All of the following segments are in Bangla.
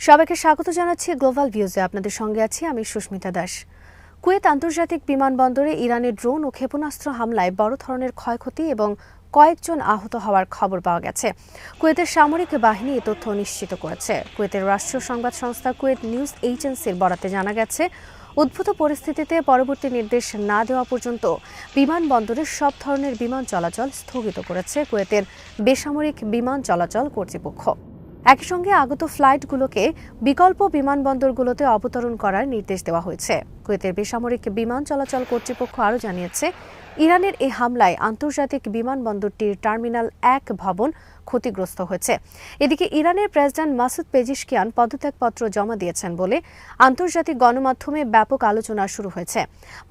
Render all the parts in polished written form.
সবাইকে স্বাগত জানাচ্ছি গ্লোবাল ভিউজে। আপনাদের সঙ্গে আছি আমি সুস্মিতা দাস। কুয়েত আন্তর্জাতিক বিমানবন্দরে ইরানের ড্রোন ও ক্ষেপণাস্ত্র হামলায় বড় ধরনের ক্ষয়ক্ষতি এবং কয়েকজন আহত হওয়ার খবর পাওয়া গেছে। কুয়েতের সামরিক বাহিনী এ তথ্য নিশ্চিত করেছে। কুয়েতের রাষ্ট্রীয় সংবাদ সংস্থা কুয়েত নিউজ এজেন্সির বরাতে জানা গেছে, উদ্ভূত পরিস্থিতিতে পরবর্তী নির্দেশ না দেওয়া পর্যন্ত বিমানবন্দরের সব ধরনের বিমান চলাচল স্থগিত করেছে কুয়েতের বেসামরিক বিমান চলাচল কর্তৃপক্ষ। একই সঙ্গে আগত ফ্লাইটগুলোকে বিকল্প বিমানবন্দরগুলোতে অবতরণ করার নির্দেশ দেওয়া হয়েছে। কুয়েতের বেসামরিক বিমান চলাচল কর্তৃপক্ষ আরও জানিয়েছে, ইরানের এই হামলায় আন্তর্জাতিক বিমানবন্দরটির টার্মিনাল 1 ভবন ক্ষতিগ্রস্ত হয়েছে। এদিকে ইরানের প্রেসিডেন্ট মাসুদ পেজিশকিয়ান পদত্যাগপত্র জমা দিয়েছেন বলে আন্তর্জাতিক গণমাধ্যমে ব্যাপক আলোচনা শুরু হয়েছে।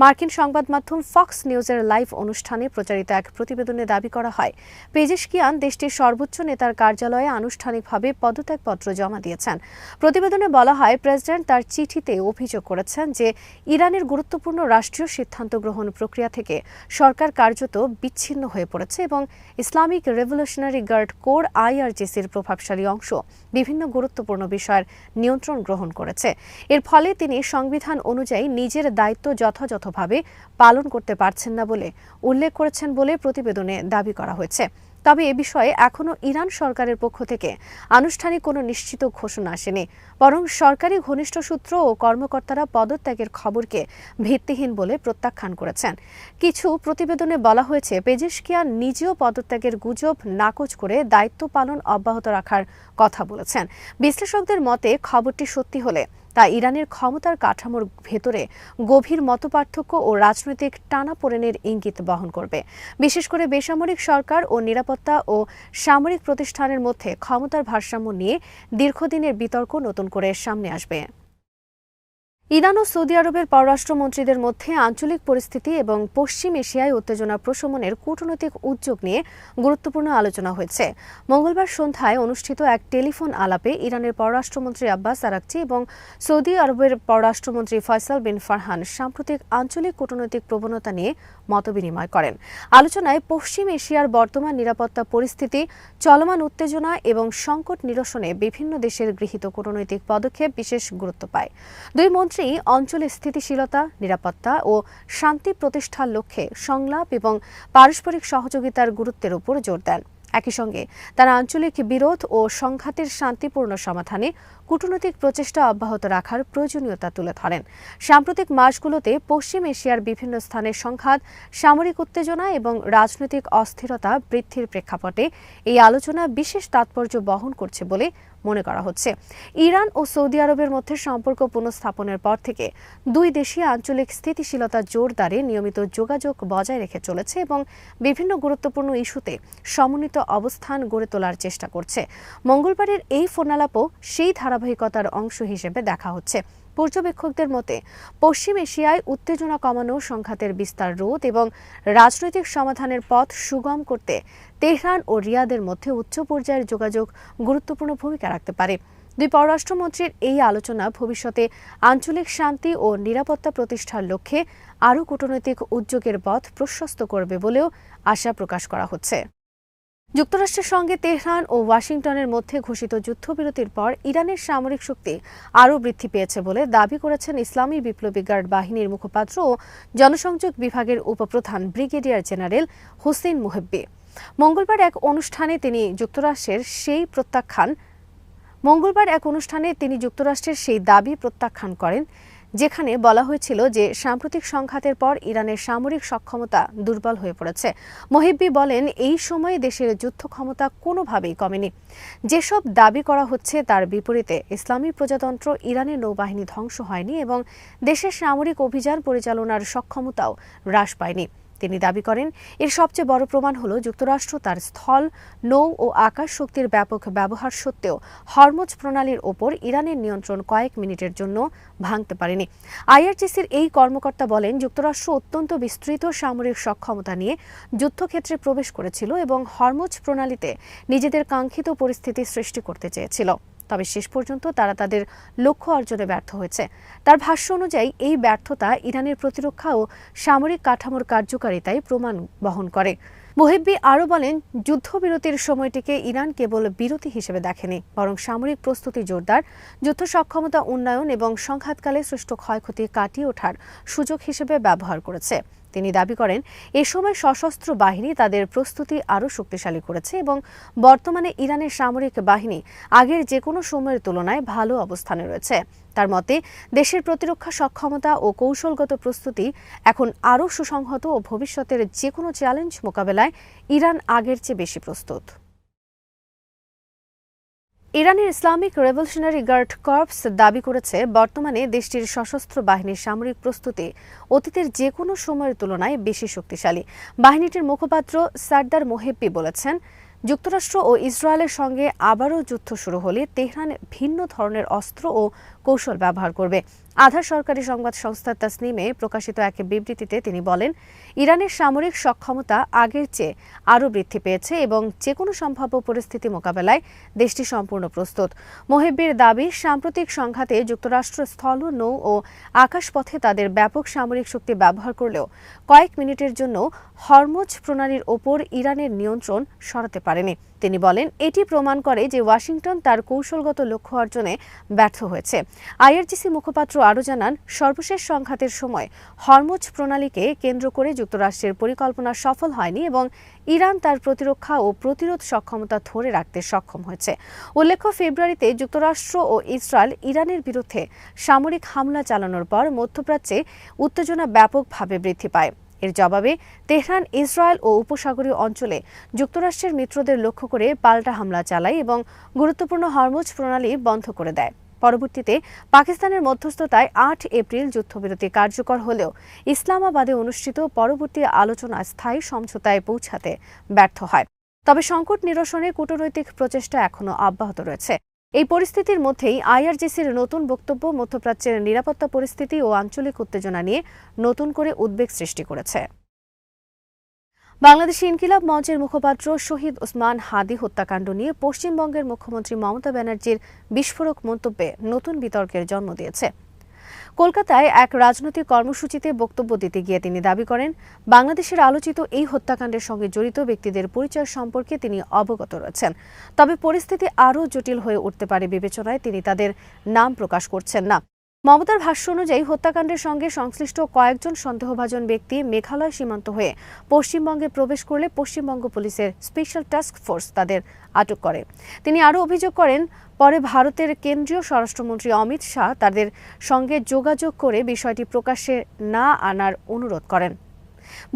মার্কিন সংবাদ মাধ্যম ফক্স নিউজের লাইভ অনুষ্ঠানে প্রচারিত এক প্রতিবেদনে দাবি করা হয়, পেজিশকিয়ান দেশটির সর্বোচ্চ নেতার কার্যালয়ে আনুষ্ঠানিকভাবে পদত্যাগপত্র জমা দিয়েছেন। প্রতিবেদনে বলা হয়, প্রেসিডেন্ট তার চিঠিতে অভিযোগ করেছেন যে ইরানের গুরুত্বপূর্ণ রাষ্ট্রীয় সিদ্ধান্ত গ্রহণ প্রক্রিয়া থেকে সরকার কার্যত বিচ্ছিন্ন হয়ে পড়েছে এবং ইসলামিক রেভলিউশনারি গার্ড কোর IRGCর প্রভাবশালী অংশ বিভিন্ন গুরুত্বপূর্ণ বিষয়ের নিয়ন্ত্রণ গ্রহণ করেছে। এর ফলে তিনি সংবিধান অনুযায়ী নিজের দায়িত্ব যথাযথভাবে পালন করতে পারছেন না বলে উল্লেখ করেছেন বলে প্রতিবেদনে দাবি করা হয়েছে। তবে এ বিষয়ে এখনও ইরান সরকারের পক্ষ থেকে আনুষ্ঠানিক কোনো নিশ্চিত ঘোষণা আসেনি, বরং সরকারি ঘনিষ্ঠ সূত্র ও কর্মকর্তারা পদত্যাগের খবরকে ভিত্তিহীন বলে প্রত্যাখ্যান করেছেন। কিছু প্রতিবেদনে বলা হয়েছে, পেজিশকিয়ান নিজেও পদত্যাগের গুজব নাকচ করে দায়িত্ব পালন অব্যাহত রাখার কথা বলেছেন। বিশ্লেষকদের মতে, খবরটি সত্যি হলে তা ইরানের ক্ষমতার কাঠামোর ভেতরে গভীর মতপার্থক্য ও রাজনৈতিক টানাপোড়েনের ইঙ্গিত বহন করবে। বিশেষ করে বেসামরিক সরকার ও নিরাপত্তা ও সামরিক প্রতিষ্ঠানের মধ্যে ক্ষমতার ভারসাম্য নিয়ে দীর্ঘদিনের বিতর্ক নতুন করে সামনে আসবে। ইরান ও সৌদি আরবের পররাষ্ট্রমন্ত্রীদের মধ্যে আঞ্চলিক পরিস্থিতি এবং পশ্চিম এশিয়ায় উত্তেজনা প্রশমনের কূটনৈতিক উদ্যোগ নিয়ে গুরুত্বপূর্ণ আলোচনা হয়েছে। মঙ্গলবার সন্ধ্যায় অনুষ্ঠিত এক টেলিফোন আলাপে ইরানের পররাষ্ট্রমন্ত্রী আব্বাস আরাকচি এবং সৌদি আরবের পররাষ্ট্রমন্ত্রী ফয়সাল বিন ফারহান সাম্প্রতিক আঞ্চলিক কূটনৈতিক প্রবণতা নিয়ে মতবিনিময় করেন। আলোচনায় পশ্চিম এশিয়ার বর্তমান নিরাপত্তা পরিস্থিতি, চলমান উত্তেজনা এবং সংকট নিরসনে বিভিন্ন দেশের গৃহীত কূটনৈতিক পদক্ষেপ বিশেষ গুরুত্ব পায়। দুই মন্ত্রী অঞ্চলে স্থিতিশীলতা, নিরাপত্তা ও শান্তি প্রতিষ্ঠার লক্ষ্যে সংলাপ এবং পারস্পরিক সহযোগিতার গুরুত্বের উপর জোর দেন। একই সঙ্গে তারা আঞ্চলিক বিরোধ ও সংঘাতের শান্তিপূর্ণ সমাধানে কূটনৈতিক প্রচেষ্টা অব্যাহত রাখার প্রয়োজনীয়তা তুলে ধরেন। সাম্প্রতিক মাসগুলোতে পশ্চিম এশিয়ার বিভিন্ন স্থানে সংঘাত, সামরিক উত্তেজনা এবং রাজনৈতিক অস্থিরতা বৃদ্ধির প্রেক্ষাপটে এই আলোচনা বিশেষ তাৎপর্য বহন করছে বলে মনে করা হচ্ছে। ইরান ও সৌদি আরবের মধ্যে সম্পর্ক পুনঃস্থাপনের পর থেকে দুই দেশই আঞ্চলিক স্থিতিশীলতা জোরদারে নিয়মিত যোগাযোগ বজায় রেখে চলেছে এবং বিভিন্ন গুরুত্বপূর্ণ ইস্যুতে সমন্বিত অবস্থান গড়ে তোলার চেষ্টা করছে। মঙ্গলবারের এই ফোনালাপও সেই ধারাবাহিকতার অংশ হিসেবে দেখা হচ্ছে। পর্যবেক্ষকদের মতে, পশ্চিম এশিয়ায় উত্তেজনা কমানো, সংঘাতের বিস্তার রোধ এবং রাজনৈতিক সমাধানের পথ সুগম করতে তেহরান ও রিয়াদের মধ্যে উচ্চ পর্যায়ের যোগাযোগ গুরুত্বপূর্ণ ভূমিকা রাখতে পারে। দুই পররাষ্ট্রমন্ত্রীর এই আলোচনা ভবিষ্যতে আঞ্চলিক শান্তি ও নিরাপত্তা প্রতিষ্ঠার লক্ষ্যে আরও কূটনৈতিক উদ্যোগের পথ প্রশস্ত করবে বলেও আশা প্রকাশ করা হচ্ছে। যুক্তরাষ্ট্রের সঙ্গে তেহরান ও ওয়াশিংটনের মধ্যে ঘোষিত যুদ্ধবিরতির পর ইরানের সামরিক শক্তি আরও বৃদ্ধি পেয়েছে বলে দাবি করেছেন ইসলামী বিপ্লবী গার্ড বাহিনীর মুখপাত্র ও জনসংযোগ বিভাগের উপপ্রধান ব্রিগেডিয়ার জেনারেল হোসেন মুহিব্বি। মঙ্গলবার এক অনুষ্ঠানে তিনি যুক্তরাষ্ট্রের সেই দাবি প্রত্যাখ্যান করেন, যেখানে বলা হয়েছিল যে সাম্প্রতিক সংঘাতের পর ইরানের সামরিক সক্ষমতা দুর্বল হয়ে পড়েছে। মুহিব্বি বলেন, এই সময়ে দেশের যুদ্ধ ক্ষমতা কোনোভাবেই কমেনি। যেসব দাবি করা হচ্ছে তার বিপরীতে ইসলামী প্রজাতন্ত্র ইরানের নৌবাহিনী ধ্বংস হয়নি এবং দেশের সামরিক অভিযান পরিচালনার সক্ষমতাও হ্রাস পায়নি। তিনি দাবি করেন, এর সবচেয়ে বড় প্রমাণ হল যুক্তরাষ্ট্র তার স্থল, নৌ ও আকাশ শক্তির ব্যাপক ব্যবহার সত্ত্বেও হরমুজ প্রণালীর ওপর ইরানের নিয়ন্ত্রণ কয়েক মিনিটের জন্য ভাঙতে পারেনি। IRGCর এই কর্মকর্তা বলেন, যুক্তরাষ্ট্র অত্যন্ত বিস্তৃত সামরিক সক্ষমতা নিয়ে যুদ্ধক্ষেত্রে প্রবেশ করেছিল এবং হরমুজ প্রণালীতে নিজেদের কাঙ্ক্ষিত পরিস্থিতি সৃষ্টি করতে চেয়েছিল। তবে শেষ পর্যন্ত তারা তাদের লক্ষ্য অর্জনে ব্যর্থ হয়েছে। তার ভাষ্য অনুযায়ী এই ব্যর্থতা ইরানের প্রতিরক্ষা ও সামরিক কাঠামোর কার্যকারিতায় প্রমাণ বহন করে। মোহেব্বি আরও বলেন, যুদ্ধবিরতির সময়টিকে ইরান কেবল বিরতি হিসেবে দেখেনি, বরং সামরিক প্রস্তুতি জোরদার, যুদ্ধ সক্ষমতা উন্নয়ন এবং সংঘাতকালে সৃষ্ট ক্ষয়ক্ষতি কাটিয়ে ওঠার সুযোগ হিসেবে ব্যবহার করেছে। তিনি দাবি করেন, এ সময় সশস্ত্র বাহিনী তাদের প্রস্তুতি আরও শক্তিশালী করেছে এবং বর্তমানে ইরানের সামরিক বাহিনী আগের যে কোনো সময়ের তুলনায় ভালো অবস্থানে রয়েছে। তার মতে, দেশের প্রতিরক্ষা সক্ষমতা ও কৌশলগত প্রস্তুতি এখন আরও সুসংহত ও ভবিষ্যতের যে কোনো চ্যালেঞ্জ মোকাবেলায় ইরান আগের চেয়ে বেশি প্রস্তুত। ইরানের ইসলামিক রেভলিউশনারি গার্ড কর্পস দাবি করেছে, বর্তমানে দেশটির সশস্ত্র বাহিনীর সামরিক প্রস্তুতি অতীতের যে কোনো সময়ের তুলনায় বেশি শক্তিশালী। বাহিনীটির মুখপাত্র সারদার মোহেব্বি বলেছেন, যুক্তরাষ্ট্র ও ইসরায়েলের সঙ্গে আবারও যুদ্ধ শুরু হলে তেহরান ভিন্ন ধরনের অস্ত্র ও কৌশল ব্যবহার করবে। আধা সরকারি সংবাদ সংস্থা তাসনিমে প্রকাশিত এক বিবৃতিতে তিনি বলেন, ইরানের সামরিক সক্ষমতা আগের চেয়ে আরও বৃদ্ধি পেয়েছে এবং যে কোনো সম্ভাব্য পরিস্থিতি মোকাবেলায় দেশটি সম্পূর্ণ প্রস্তুত। মোহেব্বির দাবি, সাম্প্রতিক সংঘাতে যুক্তরাষ্ট্র স্থল, নৌ ও আকাশপথে তাদের ব্যাপক সামরিক শক্তি ব্যবহার করলেও কয়েক মিনিটের জন্য হরমুজ প্রণালীর ওপর ইরানের নিয়ন্ত্রণ সরাতে পারেনি। তিনি বলেন, এটি প্রমাণ করে যে ওয়াশিংটন তার কৌশলগত লক্ষ্য অর্জনে ব্যর্থ হয়েছে। আইআরজিসি মুখপাত্র আরও জানান, সর্বশেষ সংঘাতের সময় হরমুজ প্রণালীকে কেন্দ্র করে যুক্তরাষ্ট্রের পরিকল্পনা সফল হয়নি এবং ইরান তার প্রতিরক্ষা ও প্রতিরোধ সক্ষমতা ধরে রাখতে সক্ষম হয়েছে। উল্লেখ্য, ফেব্রুয়ারিতে যুক্তরাষ্ট্র ও ইসরায়েল ইরানের বিরুদ্ধে সামরিক হামলা চালানোর পর মধ্যপ্রাচ্যে উত্তেজনা ব্যাপকভাবে বৃদ্ধি পায়। এর জবাবে তেহরান ইসরায়েল ও উপসাগরীয় অঞ্চলে যুক্তরাষ্ট্রের মিত্রদের লক্ষ্য করে পাল্টা হামলা চালায় এবং গুরুত্বপূর্ণ হরমুজ প্রণালী বন্ধ করে দেয়। পরবর্তীতে পাকিস্তানের মধ্যস্থতায় ৮ এপ্রিল যুদ্ধবিরতি কার্যকর হলেও ইসলামাবাদে অনুষ্ঠিত পরবর্তী আলোচনা স্থায়ী সমঝোতায় পৌঁছাতে ব্যর্থ হয়। তবে সংকট নিরসনে কূটনৈতিক প্রচেষ্টা এখনও অব্যাহত রয়েছে। এই পরিস্থিতির মধ্যেই আইআরজিসির নতুন বক্তব্য মধ্যপ্রাচ্যের নিরাপত্তা পরিস্থিতি ও আঞ্চলিক উত্তেজনা নিয়ে নতুন করে উদ্বেগ সৃষ্টি করেছে। বাংলাদেশ ইনকিলাব মঞ্চের মুখপাত্র শহীদ ওসমান হাদী হত্যাকাণ্ড নিয়ে পশ্চিমবঙ্গের মুখ্যমন্ত্রী মমতা ব্যানার্জির বিস্ফোরক মন্তব্যে নতুন বিতর্কের জন্ম দিয়েছে। কলকাতায় এক রাজনৈতিক কর্মসূচিতে বক্তব্য দিতে গিয়ে তিনি দাবি করেন, বাংলাদেশের আলোচিত এই হত্যাকাণ্ডের সঙ্গে জড়িত ব্যক্তিদের পরিচয় সম্পর্কে তিনি অবগত রয়েছেন। তবে পরিস্থিতি আরও জটিল হয়ে উঠতে পারে বিবেচনায় তিনি তাদের নাম প্রকাশ করছেন না। মমতার ভাষ্য অনুযায়ী, হত্যাকাণ্ডের সঙ্গে সংশ্লিষ্ট কয়েকজন সন্দেহভাজন ব্যক্তি মেঘালয় সীমান্ত হয়ে পশ্চিমবঙ্গে প্রবেশ করলে পশ্চিমবঙ্গ পুলিশের স্পেশাল টাস্ক ফোর্স তাদের আটক করে। তিনি আরও অভিযোগ করেন, পরে ভারতের কেন্দ্রীয় স্বরাষ্ট্রমন্ত্রী অমিত শাহ তাদের সঙ্গে যোগাযোগ করে বিষয়টি প্রকাশ্যে না আনার অনুরোধ করেন।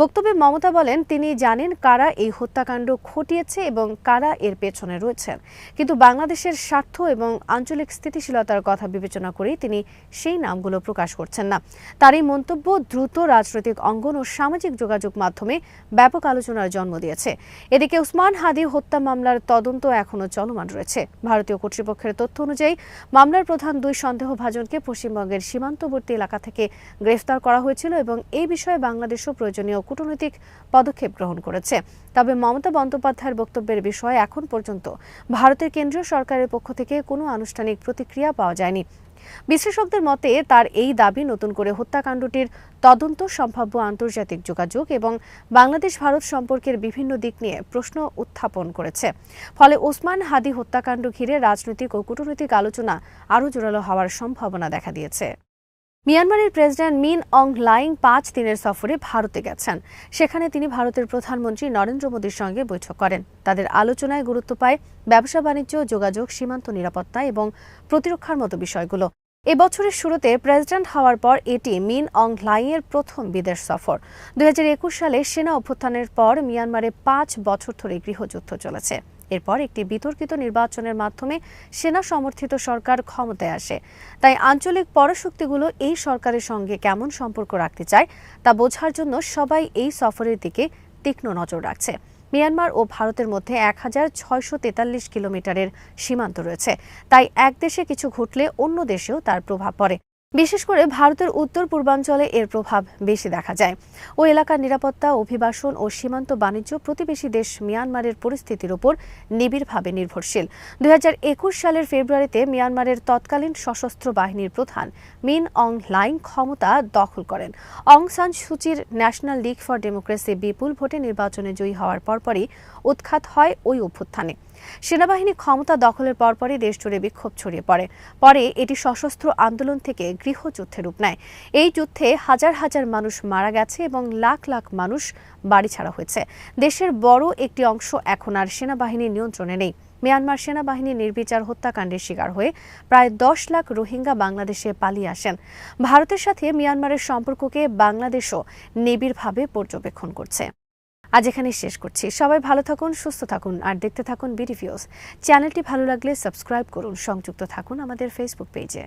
বক্তব্যে মমতা বলেন, তিনি জানেন কারা এই হত্যাকাণ্ড ঘটিয়েছে এবং কারা এর পেছনে রয়েছেন, কিন্তু বাংলাদেশের স্বার্থ এবং আঞ্চলিক স্থিতিশীলতার কথা বিবেচনা করেই তিনি সেই নামগুলো প্রকাশ করছেন না। তার এই মন্তব্য দ্রুত রাজনৈতিক অঙ্গন ও সামাজিক যোগাযোগ মাধ্যমে ব্যাপক আলোচনার জন্ম দিয়েছে। এদিকে ওসমান হাদী হত্যা মামলার তদন্ত এখনও চলমান রয়েছে। ভারতীয় কর্তৃপক্ষের তথ্য অনুযায়ী, মামলার প্রধান 2 সন্দেহভাজনকে পশ্চিমবঙ্গের সীমান্তবর্তী এলাকা থেকে গ্রেফতার করা হয়েছিল এবং এই বিষয়ে বাংলাদেশও প্রয়োজনীয় কূটনৈতিক পদক্ষেপ গ্রহণ করেছে। তবে মমতা বন্দ্যোপাধ্যায়ের বক্তব্যের বিষয়ে এখন পর্যন্ত ভারতের কেন্দ্রীয় সরকারের পক্ষ থেকে কোনো আনুষ্ঠানিক প্রতিক্রিয়া পাওয়া যায়নি। বিশ্লেষকদের মতে, তার এই দাবি নতুন করে হত্যাকাণ্ডটির তদন্ত, সম্ভাব্য আন্তর্জাতিক যোগাযোগ এবং বাংলাদেশ ভারত সম্পর্কের বিভিন্ন দিক নিয়ে প্রশ্ন উত্থাপন করেছে। ফলে ওসমান হাদী হত্যাকাণ্ড ঘিরে রাজনৈতিক ও কূটনৈতিক আলোচনা আরও জোরালো হওয়ার সম্ভাবনা দেখা দিয়েছে। মিয়ানমারের প্রেসিডেন্ট মিন অং হ্লাইং 5 দিনের সফরে ভারতে গেছেন। সেখানে তিনি ভারতের প্রধানমন্ত্রী নরেন্দ্র মোদীর সঙ্গে বৈঠক করেন। তাদের আলোচনায় গুরুত্ব পায় ব্যবসা বাণিজ্য, যোগাযোগ, সীমান্ত নিরাপত্তা এবং প্রতিরক্ষার মতো বিষয়গুলো। এবছরের শুরুতে প্রেসিডেন্ট হওয়ার পর এটি মিন অং হ্লাইংয়ের প্রথম বিদেশ সফর। 2021 সালে সেনা অভ্যুত্থানের পর মিয়ানমারে 5 বছর ধরে গৃহযুদ্ধ চলেছে। এরপর একটি বিতর্কিত নির্বাচনের মাধ্যমে সেনা সমর্থিত সরকার ক্ষমতায় আসে। তাই আঞ্চলিক পরাশক্তিগুলো এই সরকারের সঙ্গে কেমন সম্পর্ক রাখতে চায় তা বোঝার জন্য সবাই এই সফরের দিকে তীক্ষ্ণ নজর রাখছে। মিয়ানমার ও ভারতের মধ্যে 1643 কিলোমিটারের সীমান্ত রয়েছে। তাই এক দেশে কিছু ঘটলে অন্য দেশেও তার প্রভাব পড়ে। বিশেষ করে ভারতের উত্তর পূর্বাঞ্চলে এর প্রভাব বেশি দেখা যায়। ওই এলাকার নিরাপত্তা, অভিবাসন ও সীমান্ত বাণিজ্য প্রতিবেশী দেশ মিয়ানমারের পরিস্থিতির উপর নিবিড়ভাবে নির্ভরশীল। 2021 সালের ফেব্রুয়ারিতে মিয়ানমারের তৎকালীন সশস্ত্র বাহিনীর প্রধান মিন অং হ্লাইং ক্ষমতা দখল করেন। অং সান সুচির ন্যাশনাল লীগ ফর ডেমোক্রেসি বিপুল ভোটে নির্বাচনে জয়ী হওয়ার পরপরই উৎখাত হয় ওই অভ্যুত্থানে। সেনাবাহিনী ক্ষমতা দখলের পরপরই দেশজুড়ে বিক্ষোভ ছড়িয়ে পড়ে। পরে এটি সশস্ত্র আন্দোলন থেকে গৃহযুদ্ধে রূপ নেয়। এই যুদ্ধে হাজার হাজার মানুষ মারা গেছে এবং লাখ লাখ মানুষ বাড়ি ছাড়া হয়েছে। দেশের বড় একটি অংশ এখন আর সেনাবাহিনীর নিয়ন্ত্রণে নেই। মিয়ানমার সেনাবাহিনীর নির্বিচার হত্যাকাণ্ডের শিকার হয়ে প্রায় 10 লাখ রোহিঙ্গা বাংলাদেশে পালিয়ে আসেন। ভারতের সাথে মিয়ানমারের সম্পর্ককে বাংলাদেশও নিবিড়ভাবে পর্যবেক্ষণ করছে। আজ এখানেই শেষ করছি। সবাই ভালো থাকুন, সুস্থ থাকুন আর দেখতে থাকুন বিডি ভিউজ। চ্যানেলটি ভালো লাগলে সাবস্ক্রাইব করুন, সংযুক্ত থাকুন আমাদের ফেসবুক পেজে।